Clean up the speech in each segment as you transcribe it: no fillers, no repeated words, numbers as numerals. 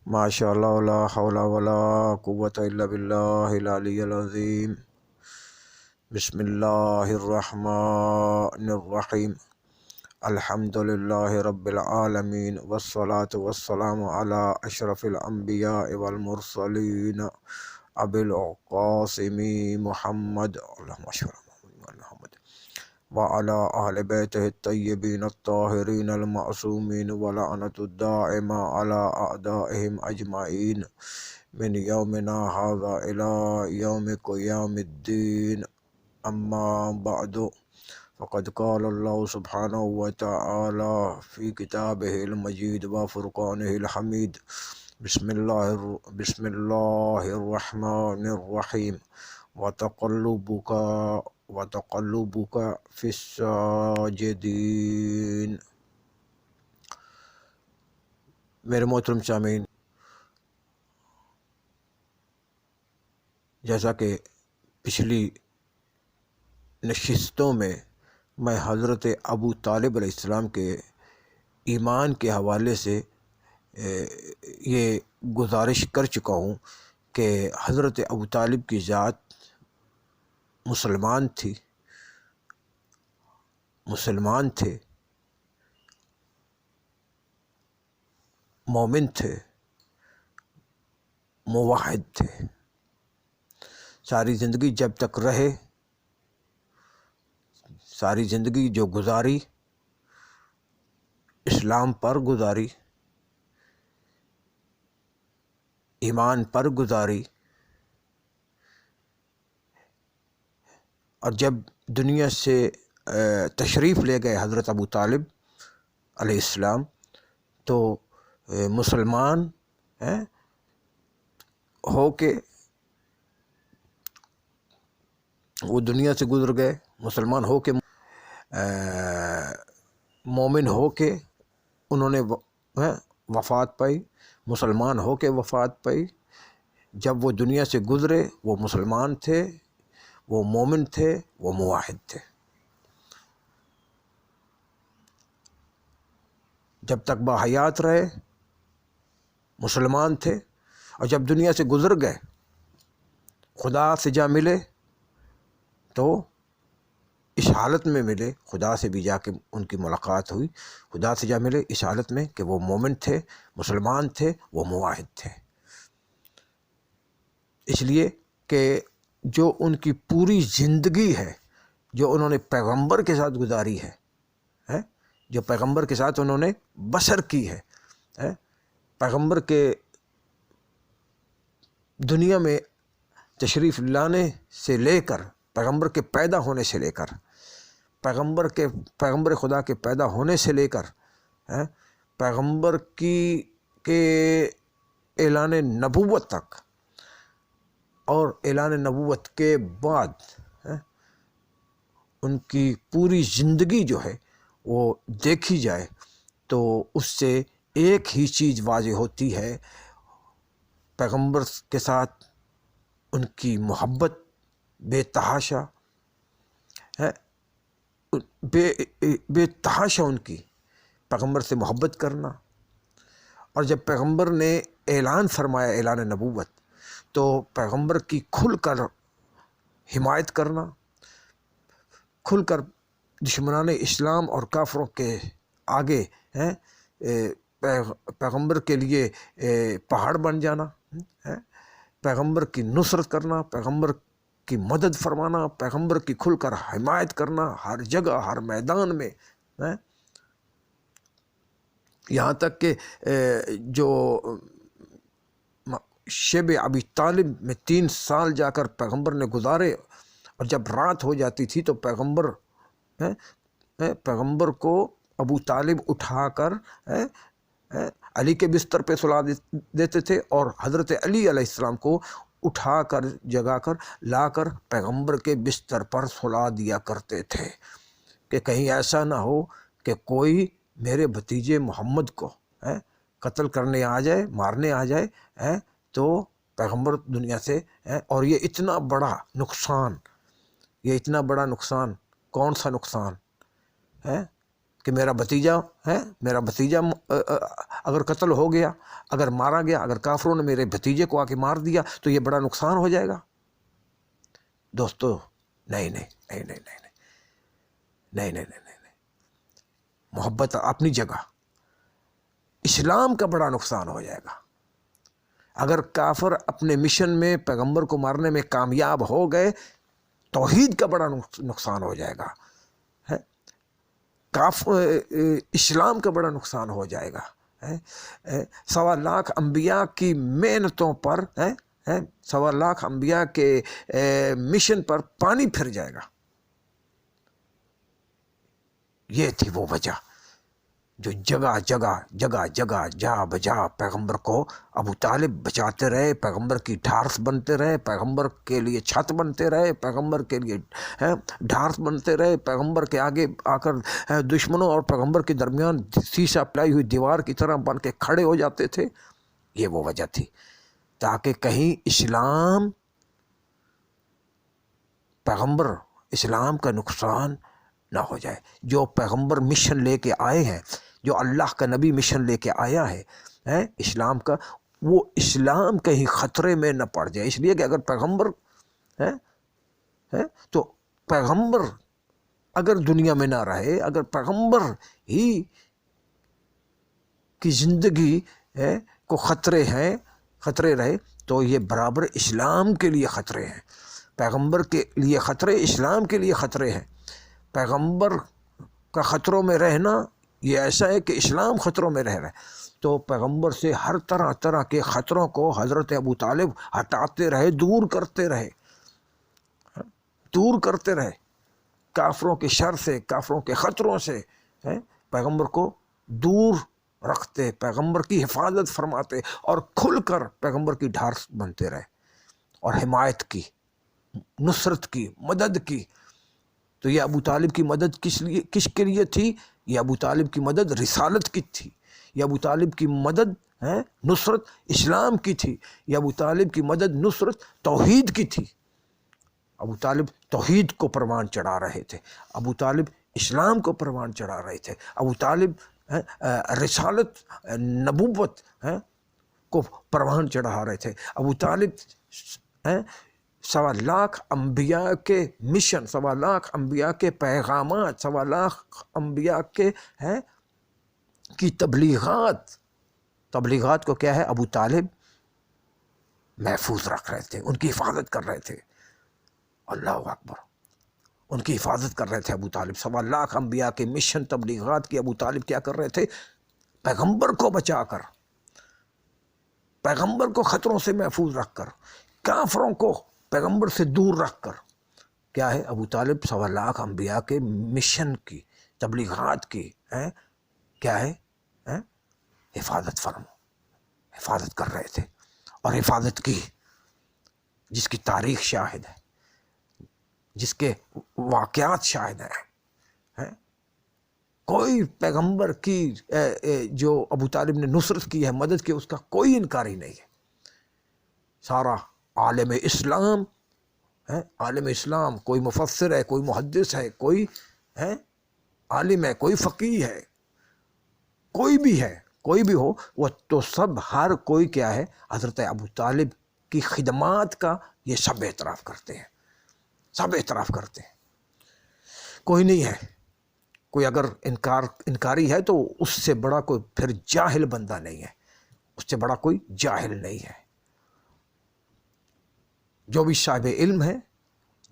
ماشاء اللہ لا حول ولا قوۃ الا باللہ العلی العظیم۔ بسم اللہ الرحمن الرحیم۔ الحمد للہ رب العالمین والصلاة والسلام علی اشرف الانبیاء والمرسلین ابی القاسم محمد اللہم صل علی محمد وعلی اہل بیتہ الطیبین الطاہرین المعصومین ولعنۃ الدائمہ علی اعدائہم اجمعین من یومنا ھذا الی یوم قیام الدین، اما بعد فقد قال اللہ سبحانہ وتعالی فی کتابہ المجید وفرقانہ الحمید۔ بسم اللہ الرحمن الرحیم۔ وتقلبک فی الساجدین۔ میرے محترم سامعین، جیسا کہ پچھلی نشستوں میں میں حضرت ابو طالب علیہ السلام کے ایمان کے حوالے سے یہ گزارش کر چکا ہوں کہ حضرت ابو طالب کی ذات مسلمان تھے، مومن تھے، موحد تھے۔ ساری زندگی جب تک رہے، ساری زندگی جو گزاری اسلام پر گزاری، ایمان پر گزاری، اور جب دنیا سے تشریف لے گئے حضرت ابو طالب علیہ السلام تو مسلمان ہو کے وہ دنیا سے گزر گئے، مسلمان ہو کے مومن ہو کے انہوں نے وفات پائی، مسلمان ہو کے وفات پائی۔ جب وہ دنیا سے گزرے وہ مسلمان تھے، وہ مومن تھے، وہ موحد تھے۔ جب تک باحیات رہے مسلمان تھے، اور جب دنیا سے گزر گئے خدا سے جا ملے تو اس حالت میں ملے، خدا سے بھی جا کے ان کی ملاقات ہوئی، خدا سے جا ملے اس حالت میں کہ وہ مومن تھے، مسلمان تھے، وہ موحد تھے۔ اس لیے کہ جو ان کی پوری زندگی ہے، جو انہوں نے پیغمبر کے ساتھ گزاری ہے، جو پیغمبر کے ساتھ انہوں نے بسر کی ہے، پیغمبر کے دنیا میں تشریف لانے سے لے کر، پیغمبر کے پیدا ہونے سے لے کر، پیغمبر خدا کے پیدا ہونے سے لے کر پیغمبر کے اعلان نبوت تک، اور اعلان نبوت کے بعد ان کی پوری زندگی جو ہے وہ دیکھی جائے تو اس سے ایک ہی چیز واضح ہوتی ہے، پیغمبر کے ساتھ ان کی محبت بے تحاشا ہے، بے تحاشا ان کی پیغمبر سے محبت کرنا۔ اور جب پیغمبر نے اعلان فرمایا اعلان نبوت تو پیغمبر کی کھل کر حمایت کرنا، کھل کر دشمنان اسلام اور کافروں کے آگے پیغمبر کے لیے پہاڑ بن جانا، پیغمبر کی نصرت کرنا، پیغمبر کی مدد فرمانا، پیغمبر کی کھل کر حمایت کرنا ہر جگہ، ہر میدان میں، یہاں تک کہ جو شب ابی طالب میں 3 سال جا کر پیغمبر نے گزارے، اور جب رات ہو جاتی تھی تو پیغمبر کو ابو طالب اٹھا کر علی کے بستر پہ سلا دیتے تھے، اور حضرت علی علیہ السلام کو اٹھا کر جگا کر لا کر پیغمبر کے بستر پر سلا دیا کرتے تھے کہ کہیں ایسا نہ ہو کہ کوئی میرے بھتیجے محمد کو قتل کرنے آ جائے، مارنے آ جائے، تو پیغمبر دنیا سے اور یہ اتنا بڑا نقصان کون سا نقصان ہے کہ میرا بھتیجا ہے، میرا بھتیجا اگر قتل ہو گیا، اگر مارا گیا، اگر کافروں نے میرے بھتیجے کو آ کے مار دیا تو یہ بڑا نقصان ہو جائے گا؟ دوستو نہیں نہیں نہیں نہیں نہیں نہیں نہیں نہیں نہیں نہیں، محبت اپنی جگہ، اسلام کا بڑا نقصان ہو جائے گا اگر کافر اپنے مشن میں پیغمبر کو مارنے میں کامیاب ہو گئے، توحید کا بڑا نقصان ہو جائے گا، اسلام کا بڑا نقصان ہو جائے گا۔ 1.25 انبیاء کی محنتوں پر، 1.25 انبیاء کے مشن پر پانی پھر جائے گا۔ یہ تھی وہ وجہ جو جگہ جگہ جگہ جگہ جا بجا پیغمبر کو ابو طالب بچاتے رہے، پیغمبر کی ڈھارس بنتے رہے، پیغمبر کے لیے چھت بنتے رہے، پیغمبر کے لیے ڈھارس بنتے رہے، پیغمبر کے آگے آ کر دشمنوں اور پیغمبر کے درمیان سیسا پلائی ہوئی دیوار کی طرح بن کے کھڑے ہو جاتے تھے۔ یہ وہ وجہ تھی تاکہ کہیں اسلام کا نقصان نہ ہو جائے۔ جو پیغمبر مشن لے کے آئے ہیں، جو اللہ کا نبی مشن لے کے آیا ہے اسلام کا، وہ اسلام کہیں خطرے میں نہ پڑ جائے۔ اس لیے کہ اگر پیغمبر تو پیغمبر اگر دنیا میں نہ رہے، اگر پیغمبر ہی کی زندگی کو خطرے رہے تو یہ برابر اسلام کے لیے خطرے ہیں۔ پیغمبر کے لیے خطرے، اسلام کے لیے خطرے ہیں۔ پیغمبر کا خطروں میں رہنا یہ ایسا ہے کہ اسلام خطروں میں رہ رہا ہے۔ تو پیغمبر سے ہر طرح کے خطروں کو حضرت ابو طالب ہٹاتے رہے، دور کرتے رہے کافروں کے شر سے، کافروں کے خطروں سے پیغمبر کو دور رکھتے، پیغمبر کی حفاظت فرماتے اور کھل کر پیغمبر کی ڈھارس بنتے رہے اور حمایت کی، نصرت کی، مدد کی۔ تو یہ ابو طالب کی مدد کس کے لیے تھی؟ یہ ابو طالب کی مدد رسالت کی تھی، یہ ابو طالب کی مدد نصرت اسلام کی تھی، یہ ابو طالب کی مدد نصرت توحید کی تھی۔ ابو طالب توحید کو پروان چڑھا رہے تھے، ابو طالب اسلام کو پروان چڑھا رہے تھے، ابو طالب رسالت، نبوت کو پروان چڑھا رہے تھے۔ ابو طالب 1.25 انبیاء کے مشن، 1.25 انبیاء کے پیغامات، 1.25 انبیاء کی تبلیغات کو کیا ہے؟ ابو طالب محفوظ رکھ رہے تھے، ان کی حفاظت کر رہے تھے۔ اللہ اکبر، ان کی حفاظت کر رہے تھے ابو طالب۔ 1.25 انبیاء کے مشن، تبلیغات کی ابو طالب کیا کر رہے تھے؟ پیغمبر کو بچا کر، پیغمبر کو خطروں سے محفوظ رکھ کر، کافروں کو پیغمبر سے دور رکھ کر، کیا ہے؟ ابو طالب 1.25 انبیاء کے مشن کی، تبلیغات کی کیا ہے؟ حفاظت کر رہے تھے اور حفاظت کی، جس کی تاریخ شاہد ہے، جس کے واقعات شاہد ہیں۔ کوئی پیغمبر کی جو ابو طالب نے نصرت کی ہے، مدد کی، اس کا کوئی انکاری نہیں ہے۔ سارا عالم اسلام، کوئی مفسر ہے، کوئی محدث ہے، کوئی عالم ہے، کوئی فقیہ ہے، کوئی بھی ہو، وہ تو سب، ہر کوئی کیا ہے؟ حضرت ابو طالب کی خدمات کا یہ سب اعتراف کرتے ہیں، سب اعتراف کرتے ہیں۔ کوئی نہیں ہے، کوئی اگر انکاری ہے تو اس سے بڑا کوئی پھر جاہل بندہ نہیں ہے، اس سے بڑا کوئی جاہل نہیں ہے۔ جو بھی صاحب علم ہے،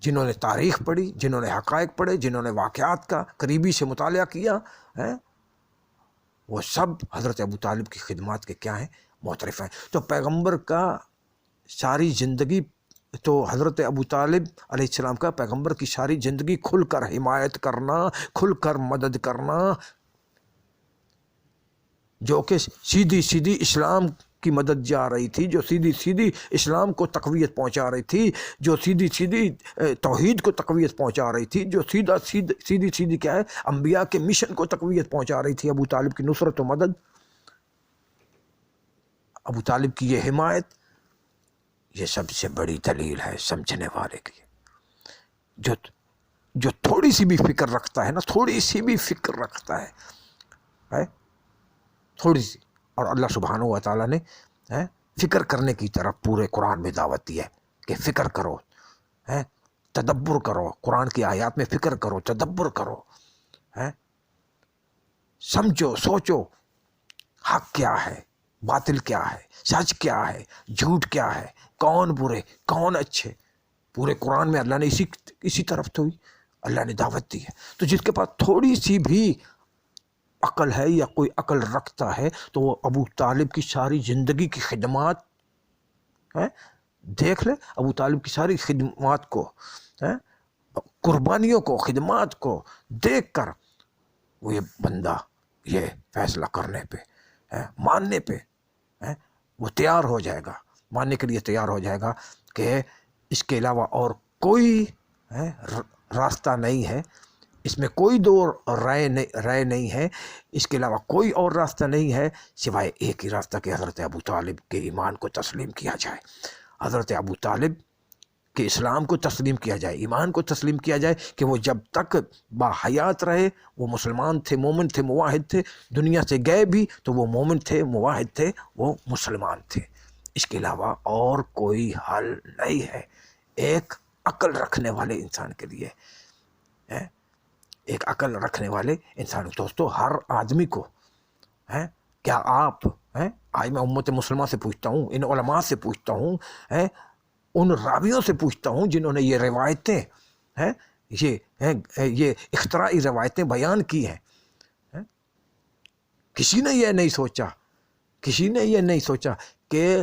جنہوں نے تاریخ پڑھی، جنہوں نے حقائق پڑھے، جنہوں نے واقعات کا قریبی سے مطالعہ کیا ہے، وہ سب حضرت ابو طالب کی خدمات کے کیا ہیں؟ معترف ہیں۔ تو پیغمبر کا ساری زندگی، تو حضرت ابو طالب علیہ السلام کا پیغمبر کی ساری زندگی کھل کر حمایت کرنا، کھل کر مدد کرنا، جو کہ سیدھی اسلام کی مدد جا رہی تھی، جو سیدھی اسلام کو تقویت پہنچا رہی تھی، جو سیدھی توحید کو تقویت پہنچا رہی تھی، جو سیدھی کیا ہے؟ انبیاء کے مشن کو تقویت پہنچا رہی تھی۔ ابو طالب کی نصرت و مدد، ابو طالب کی یہ حمایت، یہ سب سے بڑی دلیل ہے سمجھنے والے کی، جو تھوڑی سی بھی فکر رکھتا ہے نا، تھوڑی سی بھی فکر رکھتا ہے تھوڑی سی، اور اللہ سبحانہ و تعالیٰ نے فکر کرنے کی طرف پورے قرآن میں دعوت دی ہے کہ فکر کرو، تدبر کرو، قرآن کی آیات میں فکر کرو، تدبر کرو، سمجھو، سوچو حق کیا ہے، باطل کیا ہے، سچ کیا ہے، جھوٹ کیا ہے، کون برے کون اچھے. پورے قرآن میں اللہ نے اسی طرف تو اللہ نے دعوت دی ہے. تو جس کے پاس تھوڑی سی بھی عقل ہے یا کوئی عقل رکھتا ہے تو وہ ابو طالب کی ساری زندگی کی خدمات دیکھ لے، ابو طالب کی ساری خدمات کو، قربانیوں کو، خدمات کو دیکھ کر وہ یہ بندہ یہ فیصلہ کرنے پہ، ماننے پہ وہ تیار ہو جائے گا، ماننے کے لیے تیار ہو جائے گا کہ اس کے علاوہ اور کوئی راستہ نہیں ہے، اس میں کوئی دو رائے نہیں ہے، اس کے علاوہ کوئی اور راستہ نہیں ہے سوائے ایک ہی راستہ کہ حضرت ابو طالب کے ایمان کو تسلیم کیا جائے، حضرت ابو طالب کہ اسلام کو تسلیم کیا جائے، ایمان کو تسلیم کیا جائے کہ وہ جب تک باحیات رہے وہ مسلمان تھے، مومن تھے، موحد تھے، دنیا سے گئے بھی تو وہ مومن تھے، موحد تھے، وہ مسلمان تھے. اس کے علاوہ اور کوئی حل نہیں ہے ایک عقل رکھنے والے انسان کے لیے، ایک عقل رکھنے والے انسان. دوستو ہر آدمی کو کیا آپ آج میں امت مسلمہ سے پوچھتا ہوں، ان علماء سے پوچھتا ہوں، ان راویوں سے پوچھتا ہوں جنہوں نے یہ روایتیں یہ اختراعی روایتیں بیان کی ہیں، کسی نے یہ نہیں سوچا کہ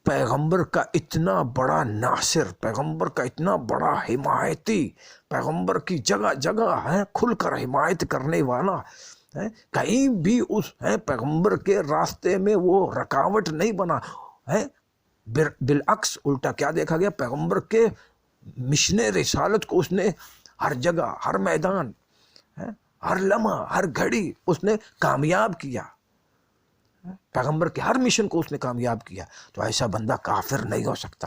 پیغمبر کا اتنا بڑا ناصر، پیغمبر کا اتنا بڑا حمایتی، پیغمبر کی جگہ جگہ کھل کر حمایت کرنے والا، کہیں بھی اس پیغمبر کے راستے میں وہ رکاوٹ نہیں بنا. بالعکس الٹا کیا دیکھا گیا، پیغمبر کے مشن رسالت کو اس نے ہر جگہ، ہر میدان، ہر لمحہ، ہر گھڑی اس نے کامیاب کیا، پیغمبر کے ہر مشن کو اس نے کامیاب کیا. تو ایسا بندہ کافر نہیں ہو سکتا،